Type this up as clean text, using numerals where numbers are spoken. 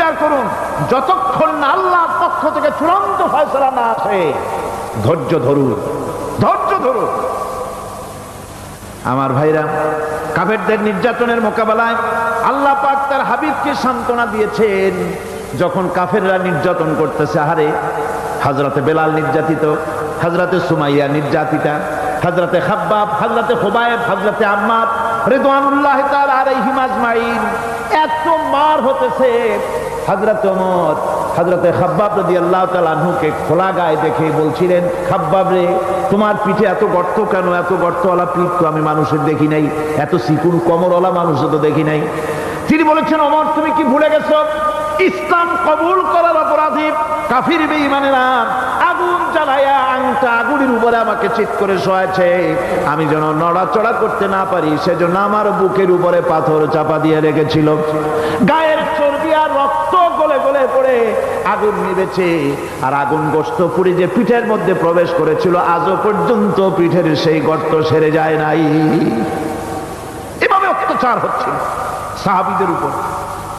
স্বীকার করুন, যতক্ষণ না আল্লাহর পক্ষ থেকে চূড়ান্ত ফয়সালা না আসে ধৈর্য ধরুন, ধৈর্য ধরুন। আমার ভাইরা, কাফেরদের নির্যাতনের মোকাবেলায় আল্লাহ পাক তার হাবিবকে সান্ত্বনা দিয়েছেন। যখন কাফেররা নির্যাতন করতেছে, আহারে হযরতে বেলাল নির্যাতিত, হযরতে সুমাইয়া নির্যাতিতা, হযরতে খাব্বাব, হযরতে খুবাইব, হযরতে আম্মার রিদওয়ানুল্লাহি তাআলা আলাইহিম আজমাইন, এত মার হতেছে। হযরত ওমর হযরতে খাব্বাব রাদিয়াল্লাহু তাআলা আনহুকে খোলা গায়ে দেখে বলছিলেন, খাব্বাব রে, তোমার পিঠে এত গর্ত কেন? এত গর্তওয়ালা পিঠ তো আমি মানুষের দেখি নাই, এত চিকুন কোমরওয়ালা মানুষও তো দেখি নাই। তিনি বলেছেন, ওমর তুমি কি ভুলে গেছো? ইসলাম কবুল করার অপরাধী কাফির বেঈমানেরা আগুন জ্বালায়া আংটা আগুনের উপরে আমাকে চিৎ করে শোয়াছে। আমি যেন নড়াচড়া করতে না পারি সেজন্য আমার বুকের উপরে পাথর চাপা দিয়ে রেখেছিল। গায়ের চর্বি আর রক্ত গলে গলে পড়ে আগুন নিভেছে, আর আগুন গোশত পুড়ে যে পিঠের মধ্যে প্রবেশ করেছিল আজও পর্যন্ত পিঠের সেই গর্ত সেরে যায় নাই। এভাবে অত্যাচার হচ্ছে সাহাবীদের উপর।